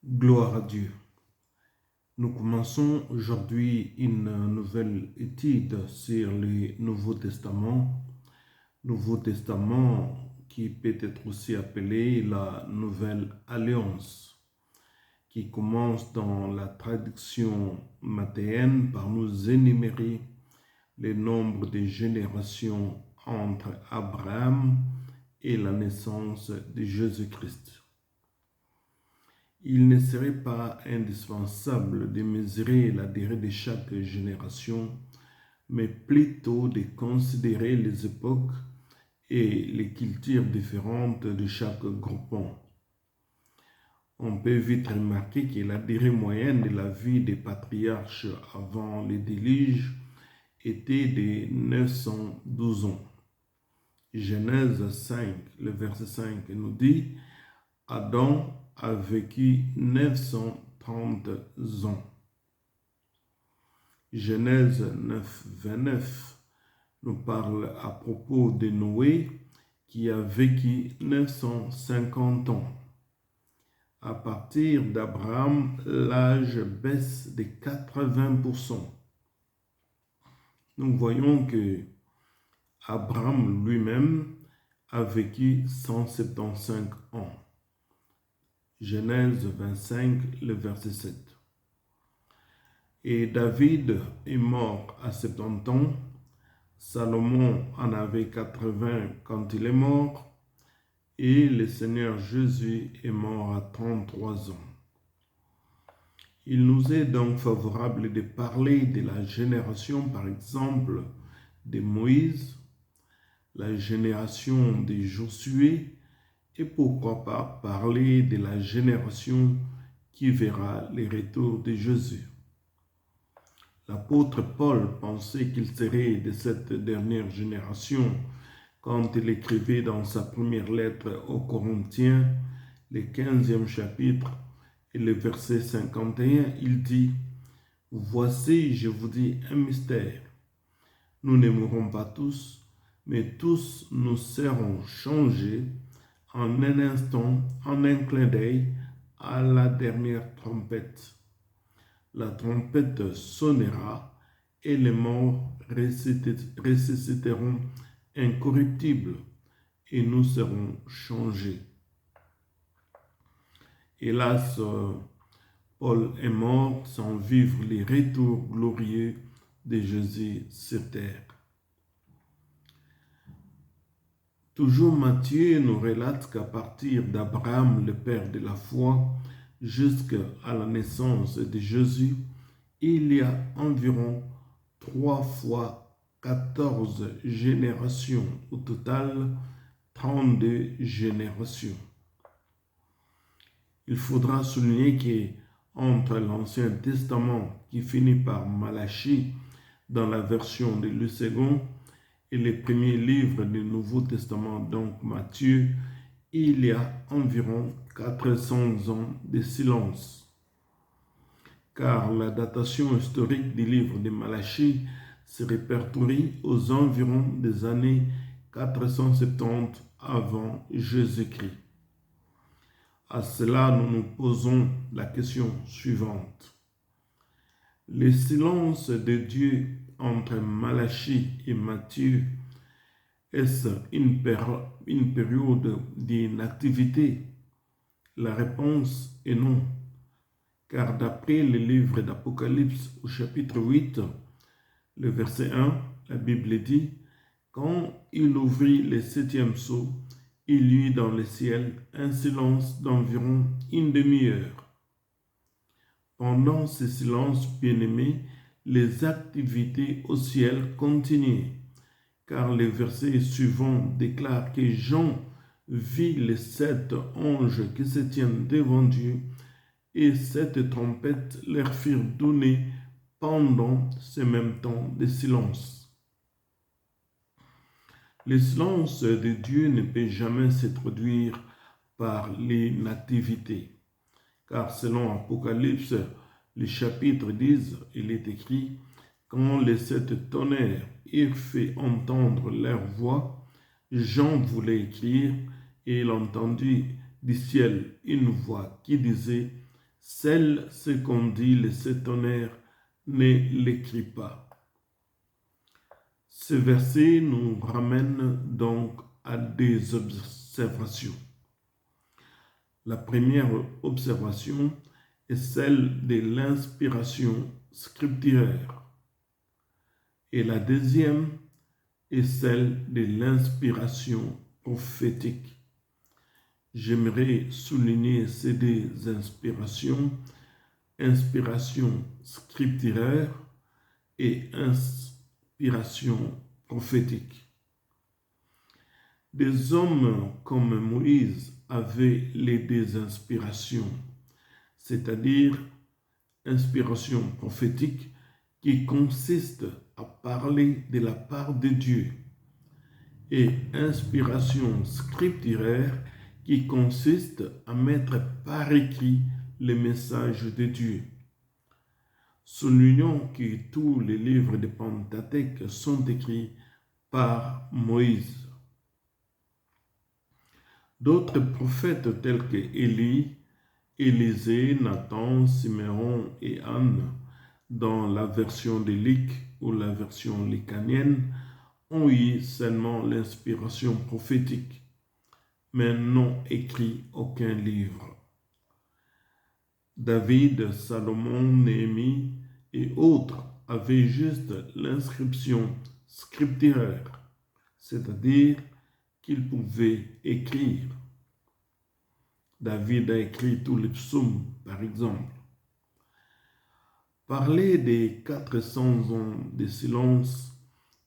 Gloire à Dieu. Nous commençons aujourd'hui une nouvelle étude sur le Nouveau Testament. Nouveau Testament qui peut être aussi appelé la Nouvelle Alliance, qui commence dans la traduction mathéenne par nous énumérer le nombre de générations entre Abraham et la naissance de Jésus-Christ. Il ne serait pas indispensable de mesurer la durée de chaque génération, mais plutôt de considérer les époques et les cultures différentes de chaque groupement. On peut vite remarquer que la durée moyenne de la vie des patriarches avant le déluge était de 912 ans. Genèse 5, le verset 5 nous dit « Adam a vécu 930 ans. » Genèse 9, 29 nous parle à propos de Noé qui a vécu 950 ans. À partir d'Abraham, l'âge baisse de 80%. Nous voyons que Abraham lui-même a vécu 175 ans. Genèse 25, le verset 7. Et David est mort à 70 ans. Salomon en avait 80 quand il est mort. Et le Seigneur Jésus est mort à 33 ans. Il nous est donc favorable de parler de la génération, par exemple, de Moïse, la génération de Josué, et pourquoi pas parler de la génération qui verra le retour de Jésus. L'apôtre Paul pensait qu'il serait de cette dernière génération quand il écrivait dans sa première lettre aux Corinthiens, le 15e chapitre et le verset 51, il dit « Voici, je vous dis un mystère. Nous ne mourrons pas tous, mais tous nous serons changés en un instant, en un clin d'œil, à la dernière trompette. La trompette sonnera et les morts ressusciteront incorruptibles et nous serons changés. » Hélas, Paul est mort sans vivre les retours glorieux de Jésus sur terre. Toujours Matthieu nous relate qu'à partir d'Abraham, le père de la foi, jusqu'à la naissance de Jésus, il y a environ 3 fois 14 générations, au total 32 générations. Il faudra souligner qu'entre l'Ancien Testament qui finit par Malachie dans la version de Luc II et les premiers livres du Nouveau Testament, donc Matthieu, il y a environ 400 ans de silence. Car la datation historique du livre de Malachie se répertorie aux environs des années 470 avant Jésus-Christ. À cela, nous nous posons la question suivante. Le silence de Dieu entre Malachie et Matthieu, est-ce une période d'inactivité? La réponse est non, car d'après le livre d'Apocalypse au chapitre 8, le verset 1, la Bible dit « Quand il ouvrit le 7e sceau, il y eut dans le ciel un silence d'environ une demi-heure. » Pendant ce silence bien-aimé, les activités au ciel continuaient, car le verset suivant déclare que Jean vit les 7 anges qui se tiennent devant Dieu, et 7 trompettes leur furent données pendant ce même temps de silence. Le silence de Dieu ne peut jamais se traduire par l'inactivité, car selon Apocalypse, les chapitres disent, il est écrit, « Quand les 7 tonnerres eurent fait entendre leur voix, Jean voulait écrire, et il entendit du ciel une voix qui disait, Celle, ce qu'on dit, le septonnaire ne l'écrit pas. Ce verset nous ramène donc à des observations. La première observation est celle de l'inspiration scripturaire. Et la deuxième est celle de l'inspiration prophétique. J'aimerais souligner ces deux inspirations, inspiration scripturaire et inspiration prophétique. Des hommes comme Moïse avaient les deux inspirations, c'est-à-dire inspiration prophétique qui consiste à parler de la part de Dieu et inspiration scripturaire qui consiste à mettre par écrit le message de Dieu. Soulignons que tous les livres de Pentateuque sont écrits par Moïse. D'autres prophètes tels que Élie, Élisée, Nathan, Siméon et Anne, dans la version de Luc ou la version lucanienne, ont eu seulement l'inspiration prophétique, mais n'ont écrit aucun livre. David, Salomon, Néhémie et autres avaient juste l'inscription scripturaire, c'est-à-dire qu'ils pouvaient écrire. David a écrit tous les psaumes, par exemple. Parler des 400 ans de silence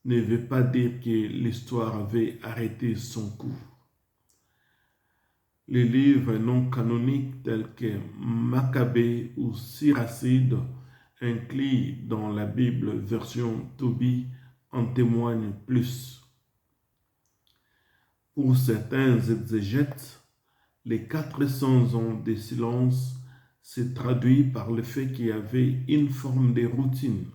ne veut pas dire que l'histoire avait arrêté son cours. Les livres non canoniques tels que Maccabée ou Siracide, inclus dans la Bible version Tobie, en témoignent plus. Pour certains exégètes, les 400 ans de silence se traduit par le fait qu'il y avait une forme de routine.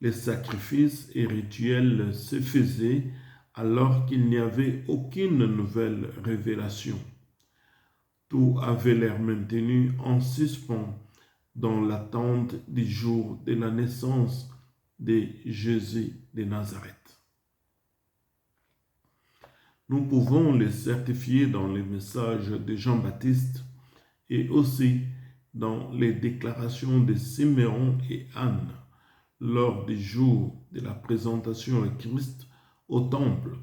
Les sacrifices et rituels se faisaient alors qu'il n'y avait aucune nouvelle révélation. Tout avait l'air maintenu en suspens dans l'attente du jour de la naissance de Jésus de Nazareth. Nous pouvons le certifier dans les messages de Jean-Baptiste et aussi dans les déclarations de Siméon et Anne lors du jour de la présentation de Christ au temple,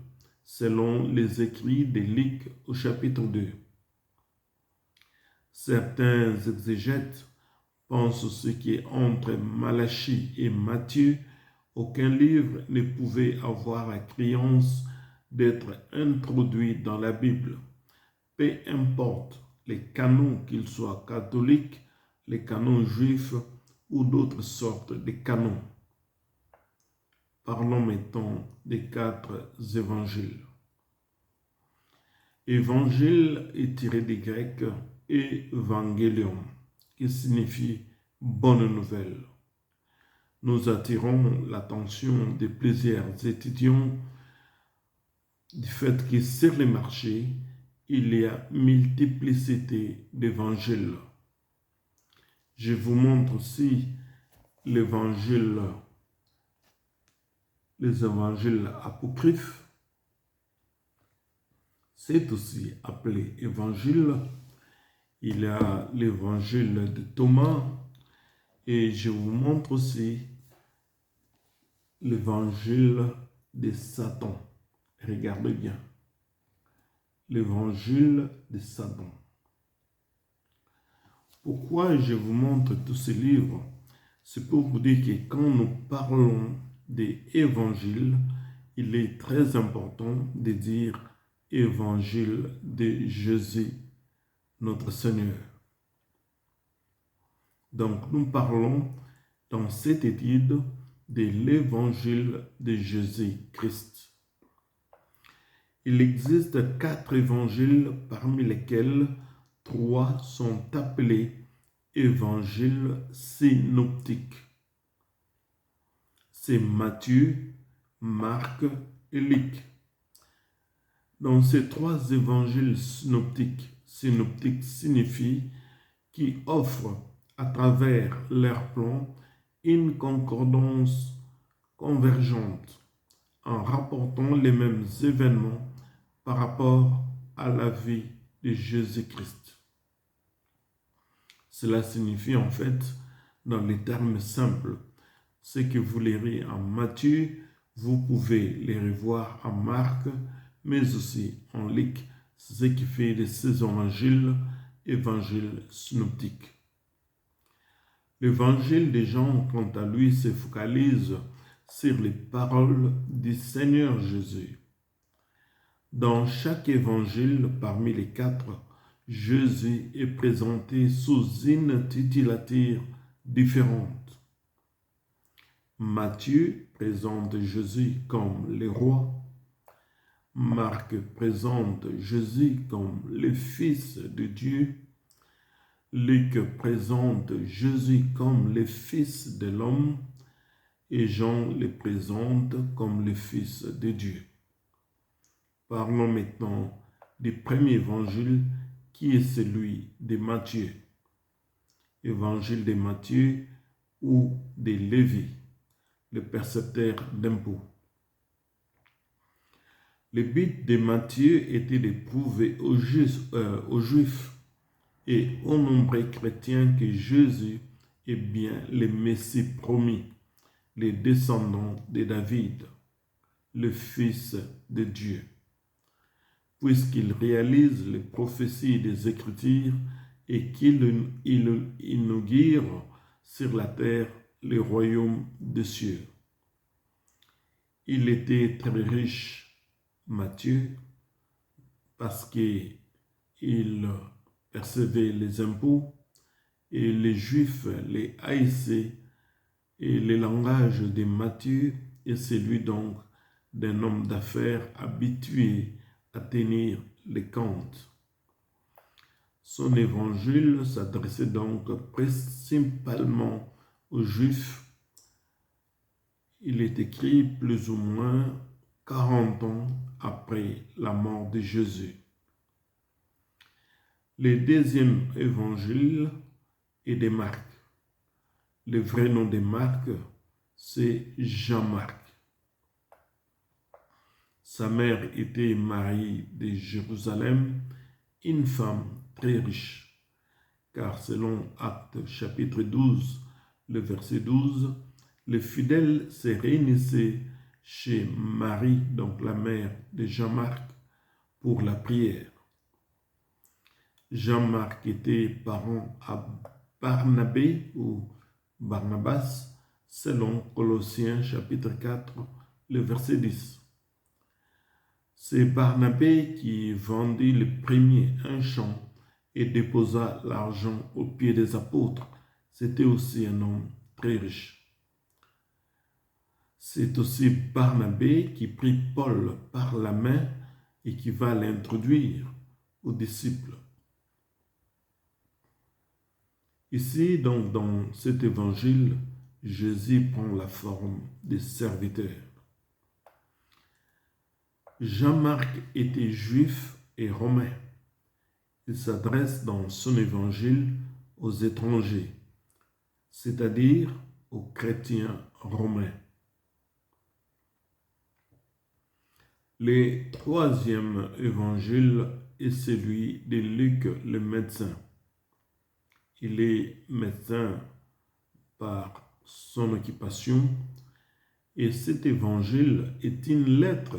selon les écrits de Luc au chapitre 2. Certains exégètes pensent aussi qu'entre Malachie et Matthieu, aucun livre ne pouvait avoir la créance d'être introduit dans la Bible. Peu importe les canons, qu'ils soient catholiques, les canons juifs ou d'autres sortes de canons. Parlons maintenant des 4 évangiles. Évangile est tiré du grec évangélion, qui signifie bonne nouvelle. Nous attirons l'attention de plusieurs étudiants du fait que sur le marché, il y a multiplicité d'évangiles. Je vous montre aussi les évangiles apocryphes. C'est aussi appelé évangile. Il y a l'évangile de Thomas et je vous montre aussi l'évangile de Satan. Regardez bien. L'évangile de Satan. Pourquoi je vous montre tous ces livres? C'est pour vous dire que quand nous parlons des évangiles, il est très important de dire évangile de Jésus, notre Seigneur. Donc nous parlons dans cette étude de l'évangile de Jésus-Christ. Il existe 4 évangiles parmi lesquels 3 sont appelés évangiles synoptiques. C'est Matthieu, Marc et Luc. Dans ces 3 évangiles synoptiques signifie qui offrent à travers leur plan une concordance convergente en rapportant les mêmes événements par rapport à la vie de Jésus-Christ. Cela signifie en fait, dans les termes simples, ce que vous lirez en Matthieu, vous pouvez les revoir en Marc, mais aussi en Luc, ce qui fait de ces évangiles synoptiques. L'évangile de Jean, quant à lui, se focalise sur les paroles du Seigneur Jésus. Dans chaque évangile, parmi les 4, Jésus est présenté sous une titulature différente. Matthieu présente Jésus comme le roi. Marc présente Jésus comme le Fils de Dieu. Luc présente Jésus comme le Fils de l'homme. Et Jean le présente comme le Fils de Dieu. Parlons maintenant du premier évangile qui est celui de Matthieu. Évangile de Matthieu ou de Lévi, le percepteur d'impôts. Le but de Matthieu était de prouver aux Juifs et aux nombreux chrétiens que Jésus est bien le Messie promis, le descendant de David, le Fils de Dieu, puisqu'il réalise les prophéties des Écritures et qu'il inaugure sur la terre le royaume des cieux. Il était très riche, Matthieu, parce qu'il percevait les impôts et les Juifs les haïssaient, et le langage de Matthieu est celui donc d'un homme d'affaires habitué à tenir les comptes. Son évangile s'adressait donc principalement aux Juifs. Il est écrit plus ou moins 40 ans après la mort de Jésus. Le deuxième évangile est de Marc. Le vrai nom de Marc, c'est Jean-Marc. Sa mère était Marie de Jérusalem, une femme très riche, car selon Actes chapitre 12, le verset 12, les fidèles se réunissaient chez Marie, donc la mère de Jean-Marc, pour la prière. Jean-Marc était parent à Barnabé ou Barnabas, selon Colossiens chapitre 4, le verset 10. C'est Barnabé qui vendit le premier un champ et déposa l'argent aux pieds des apôtres. C'était aussi un homme très riche. C'est aussi Barnabé qui prit Paul par la main et qui va l'introduire aux disciples. Ici, donc, dans cet évangile, Jésus prend la forme des serviteurs. Jean-Marc était juif et romain. Il s'adresse dans son évangile aux étrangers, c'est-à-dire aux chrétiens romains. Le troisième évangile est celui de Luc le médecin. Il est médecin par son occupation et cet évangile est une lettre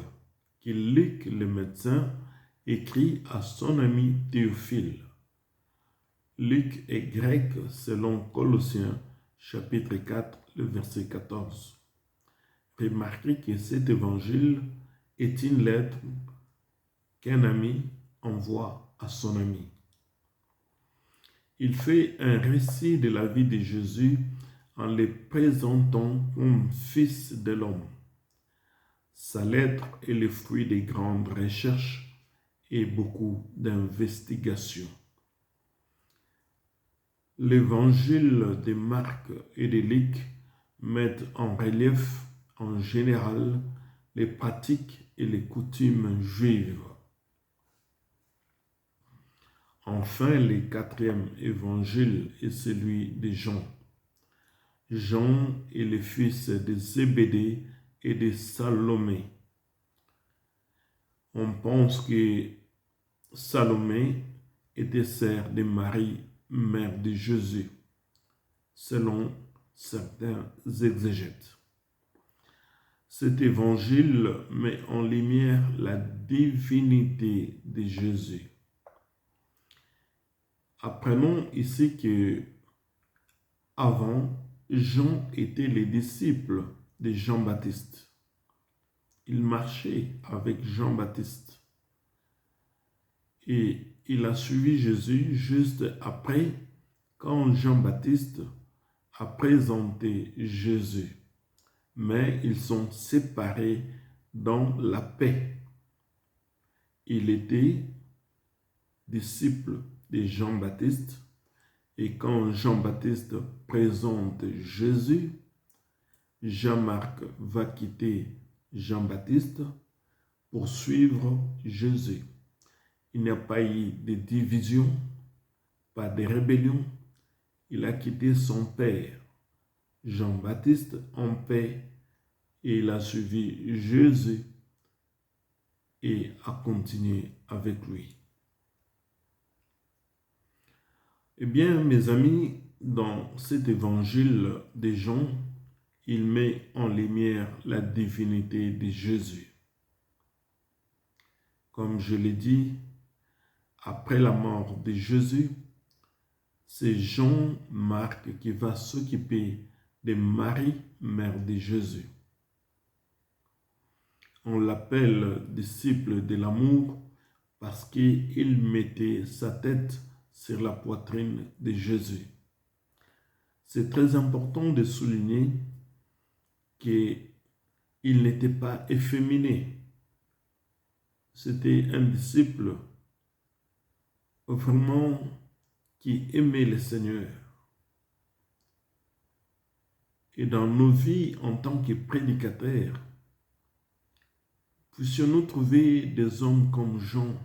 que Luc le médecin écrit à son ami Théophile. Luc est grec selon Colossiens chapitre 4, le verset 14. Remarquez que cet évangile est une lettre qu'un ami envoie à son ami. Il fait un récit de la vie de Jésus en le présentant comme fils de l'homme. Sa lettre est le fruit de grandes recherches et beaucoup d'investigations. L'évangile de Marc et de Luc mettent en relief en général les pratiques et les coutumes juives. Enfin, le quatrième évangile est celui de Jean. Jean est le fils de Zébédée et de Salomé. On pense que Salomé était sœur de Marie, mère de Jésus, selon certains exégètes. Cet évangile met en lumière la divinité de Jésus. Apprenons ici que avant, Jean était le disciple de Jean-Baptiste. Il marchait avec Jean-Baptiste. Et il a suivi Jésus juste après, quand Jean-Baptiste a présenté Jésus. Mais ils sont séparés dans la paix. Il était disciple de Jean-Baptiste. Et quand Jean-Baptiste présente Jésus, Jean-Marc va quitter Jean-Baptiste pour suivre Jésus. Il n'y a pas eu de division, pas de rébellion. Il a quitté son père, Jean-Baptiste, en paix, et il a suivi Jésus et a continué avec lui. Eh bien, mes amis, dans cet évangile de Jean, il met en lumière la divinité de Jésus. Comme je l'ai dit, après la mort de Jésus, c'est Jean-Marc qui va s'occuper de Marie, mère de Jésus. On l'appelle disciple de l'amour parce qu'il mettait sa tête sur la poitrine de Jésus. C'est très important de souligner qu'il n'était pas efféminé. C'était un disciple vraiment qui aimait le Seigneur. Et dans nos vies en tant que prédicateurs, puissions-nous trouver des hommes comme Jean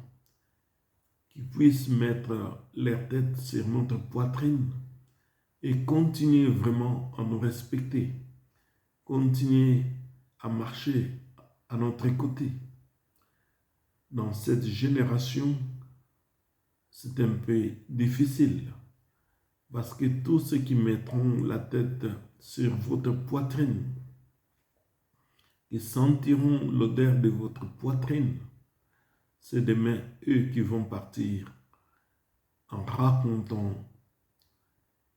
qui puissent mettre leur tête sur notre poitrine et continuer vraiment à nous respecter, continuer à marcher à notre côté. Dans cette génération, c'est un peu difficile parce que tous ceux qui mettront la tête sur votre poitrine, qui sentiront l'odeur de votre poitrine, c'est demain eux qui vont partir en racontant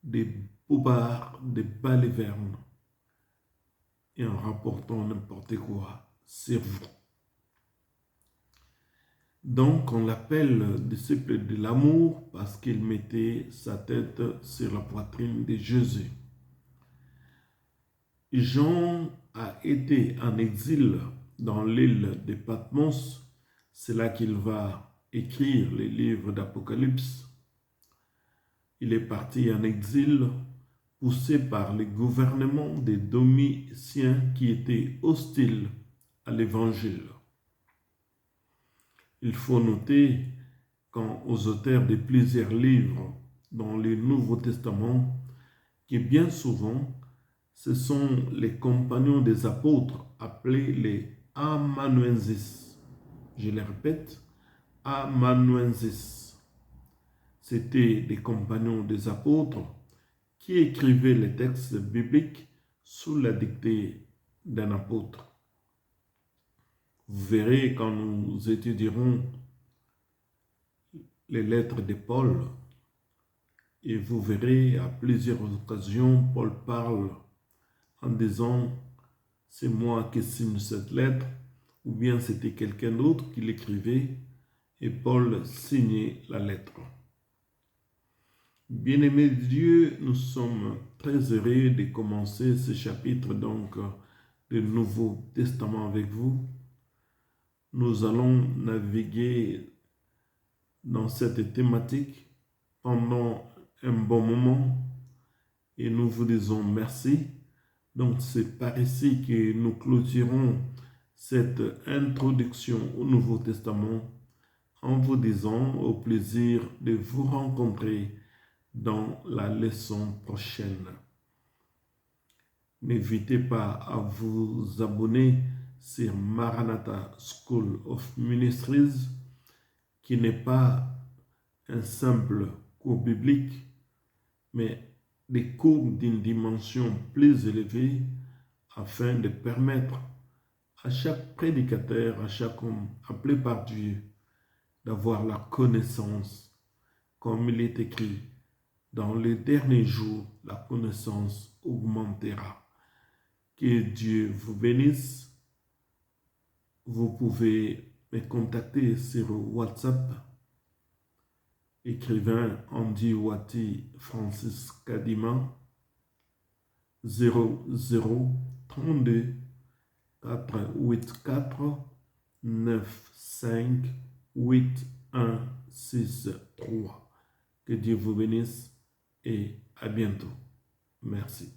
des bobards, des balivernes et en rapportant n'importe quoi sur vous. Donc, on l'appelle disciple de l'amour parce qu'il mettait sa tête sur la poitrine de Jésus. Jean a été en exil dans l'île de Patmos. C'est là qu'il va écrire les livres d'Apocalypse. Il est parti en exil, poussé par les gouvernements des Domitiens qui étaient hostiles à l'Évangile. Il faut noter qu'aux auteurs de plusieurs livres dans le Nouveau Testament, que bien souvent, ce sont les compagnons des apôtres appelés les amanuensis. Je le répète, amanuensis. C'était des compagnons des apôtres qui écrivaient les textes bibliques sous la dictée d'un apôtre. Vous verrez quand nous étudierons les lettres de Paul, et vous verrez à plusieurs occasions, Paul parle en disant « c'est moi qui signe cette lettre » ou bien c'était quelqu'un d'autre qui l'écrivait et Paul signait la lettre. Bien-aimés de Dieu, nous sommes très heureux de commencer ce chapitre donc du Nouveau Testament avec vous. Nous allons naviguer dans cette thématique pendant un bon moment et nous vous disons merci. Donc c'est par ici que nous clôturons cette introduction au Nouveau Testament en vous disant au plaisir de vous rencontrer dans la leçon prochaine. N'hésitez pas à vous abonner sur Maranatha School of Ministries, qui n'est pas un simple cours biblique, mais des cours d'une dimension plus élevée afin de permettre à chaque prédicateur, à chaque homme appelé par Dieu, d'avoir la connaissance, comme il est écrit, dans les derniers jours, la connaissance augmentera. Que Dieu vous bénisse. Vous pouvez me contacter sur WhatsApp, écrivain Andy Wati Francis Kadima 0032 484 95 8163. Que Dieu vous bénisse et à bientôt. Merci.